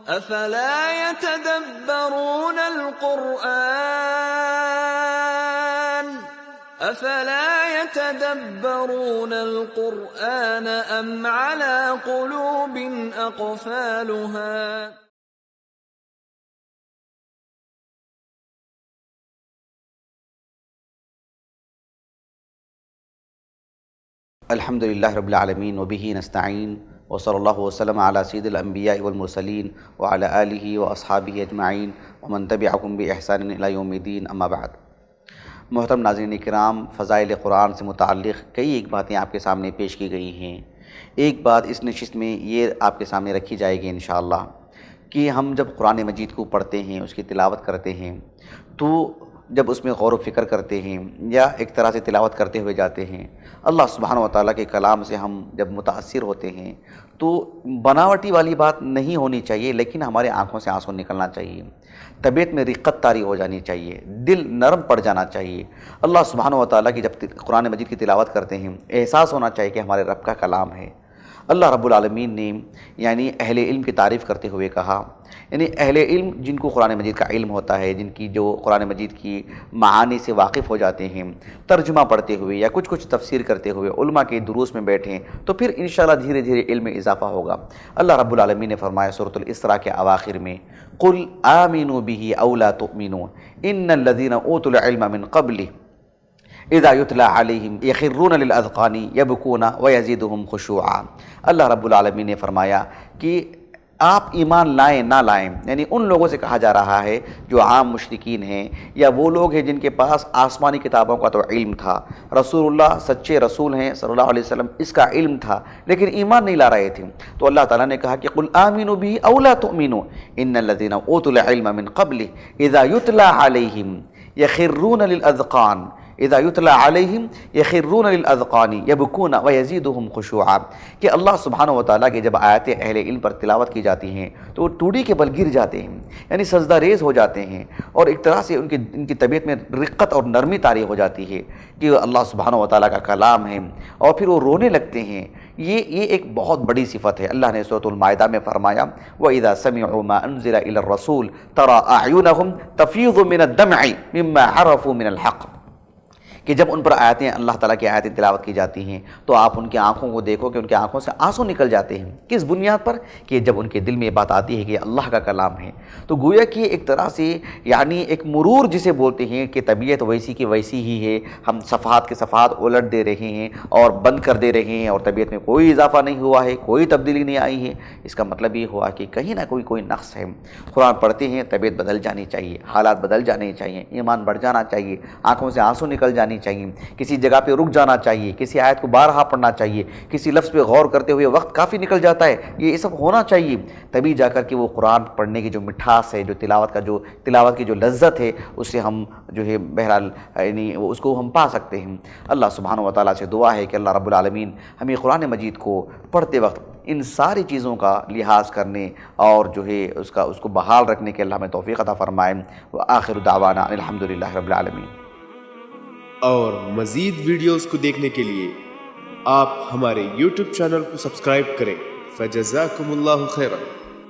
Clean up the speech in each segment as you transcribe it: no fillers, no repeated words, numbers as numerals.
افلا يتدبرون القرآن ام على قلوب اقفالها. الحمد للہ رب العالمین وبہ نستعین وصلی اللہ وسلم علی سید الانبیاء والمرسلین وعلی آلہ واصحابہ اجمعین ومن تبعہم بإحسان الی یوم الدین، اما بعد۔ محترم ناظرین کرام، فضائل قرآن سے متعلق کئی ایک باتیں آپ کے سامنے پیش کی گئی ہیں۔ ایک بات اس نشست میں یہ آپ کے سامنے رکھی جائے گی انشاءاللہ کہ ہم جب قرآن مجید کو پڑھتے ہیں، اس کی تلاوت کرتے ہیں، تو جب اس میں غور و فکر کرتے ہیں یا ایک طرح سے تلاوت کرتے ہوئے جاتے ہیں، اللہ سبحانہ و تعالیٰ کے کلام سے ہم جب متاثر ہوتے ہیں تو بناوٹی والی بات نہیں ہونی چاہیے، لیکن ہمارے آنکھوں سے آنسو نکلنا چاہیے، طبیعت میں رقت طاری ہو جانی چاہیے، دل نرم پڑ جانا چاہیے۔ اللہ سبحانہ و تعالیٰ کی جب قرآن مجید کی تلاوت کرتے ہیں، احساس ہونا چاہیے کہ ہمارے رب کا کلام ہے۔ اللہ رب العالمین نے یعنی اہل علم کی تعریف کرتے ہوئے کہا، یعنی اہل علم جن کو قرآن مجید کا علم ہوتا ہے، جن کی جو قرآن مجید کی معانی سے واقف ہو جاتے ہیں، ترجمہ پڑھتے ہوئے یا کچھ تفسیر کرتے ہوئے علماء کے دروس میں بیٹھیں تو پھر انشاءاللہ دھیرے دھیرے علم میں اضافہ ہوگا۔ اللہ رب العالمین نے فرمایا سورۃ الاسراء کے اواخر میں، قُلْ آمِنُوا بِهِ أَوْ لَا تُؤْمِنُوا إِنَّ الَّذِينَ أُوتُوا الْعِلْمَ مِنْ قَبْلِهِ اذا یتلیٰ علیہم یخرون للاذقان یبکون ویزیدہم خشوعا۔ اللہ رب العالمین نے فرمایا کہ آپ ایمان لائیں نہ لائیں، یعنی ان لوگوں سے کہا جا رہا ہے جو عام مشرکین ہیں یا وہ لوگ ہیں جن کے پاس آسمانی کتابوں کا تو علم تھا، رسول اللہ سچے رسول ہیں صلی اللہ علیہ وسلم، اس کا علم تھا لیکن ایمان نہیں لا رہے تھے، تو اللہ تعالیٰ نے کہا کہ قل آمنوا به او لا تؤمنوا ان الذين اوتوا العلم من قبله اذا یتلیٰ علیہم یخرون للاذقان اذا یتلیٰ علیہم یخرون للاذقان یبکون ویزیدہم خشوعا، کہ اللہ سبحانہ و تعالیٰ کی جب آیات اہل علم پر تلاوت کی جاتی ہیں تو وہ ٹوڑی کے بل گر جاتے ہیں، یعنی سجدہ ریز ہو جاتے ہیں، اور ایک طرح سے ان کی طبیعت میں رقت اور نرمی طاری ہو جاتی ہے کہ اللہ سبحانہ و تعالیٰ کا کلام ہے، اور پھر وہ رونے لگتے ہیں۔ یہ ایک بہت بڑی صفت ہے۔ اللہ نے سورۃ المائدہ میں فرمایا، وَإِذَا سَمِعُوا مَا أُنزِلَ إِلَى الرَّسُولِ تَرَىٰ أَعْيُنَهُمْ تَفِيضُ مِنَ الدَّمْعِ مِمَّا عَرَفُوا مِنَ الْحَقِّ، کہ جب ان پر آیتیں اللہ تعالیٰ کی آیتیں تلاوت کی جاتی ہیں تو آپ ان کی آنکھوں کو دیکھو کہ ان کی آنکھوں سے آنسو نکل جاتے ہیں۔ کس بنیاد پر؟ کہ جب ان کے دل میں یہ بات آتی ہے کہ اللہ کا کلام ہے، تو گویا کہ ایک طرح سے یعنی ایک مرور جسے بولتے ہیں کہ طبیعت ویسی کی ویسی ہی ہے، ہم صفحات کے صفحات الٹ دے رہے ہیں اور بند کر دے رہے ہیں اور طبیعت میں کوئی اضافہ نہیں ہوا ہے، کوئی تبدیلی نہیں آئی ہے۔ اس کا مطلب یہ ہوا کہ کہیں نہ کوئی نقص ہے۔ قرآن پڑھتے ہیں، طبیعت بدل جانی چاہیے، حالات بدل جانے چاہیے، ایمان بڑھ جانا چاہیے، آنکھوں سے آنسو نکل جانی چاہیے، کسی جگہ پہ رک جانا چاہیے، کسی آیت کو بارہا پڑھنا چاہیے، کسی لفظ پہ غور کرتے ہوئے وقت کافی نکل جاتا ہے، یہ سب ہونا چاہیے، تبھی جا کر کے وہ قرآن پڑھنے کی جو مٹھاس ہے، جو تلاوت کی جو لذت ہے، اس سے ہم جو ہے بہرحال یعنی اس کو ہم پا سکتے ہیں۔ اللہ سبحانہ و تعالیٰ سے دعا ہے کہ اللہ رب العالمین ہمیں قرآن مجید کو پڑھتے وقت ان ساری چیزوں کا لحاظ کرنے اور جو ہے اس کو بحال رکھنے کے اللہ ہمیں توفیق عطا فرمائے۔ وآخر دعوانا الحمدللہ رب العالمین۔ اور مزید ویڈیوز کو دیکھنے کے لیے آپ ہمارے یوٹیوب چینل کو سبسکرائب کریں۔ فجزاکم اللہ خیرا۔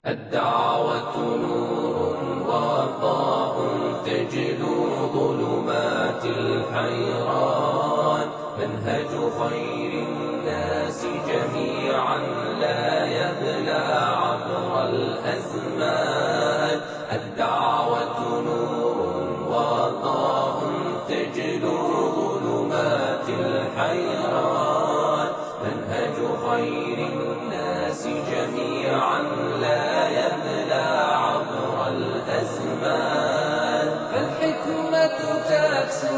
الدعوة نور وضاء تجلو ظلمات الحيران، منهج خير الناس جميعا لا يبلى عبر الأزمان. الدعوة نور وضاء تجلو ظلمات الحيران، منهج خير الناس جميعا لا يبلى عبر الأزمان. فالحكمة تكسو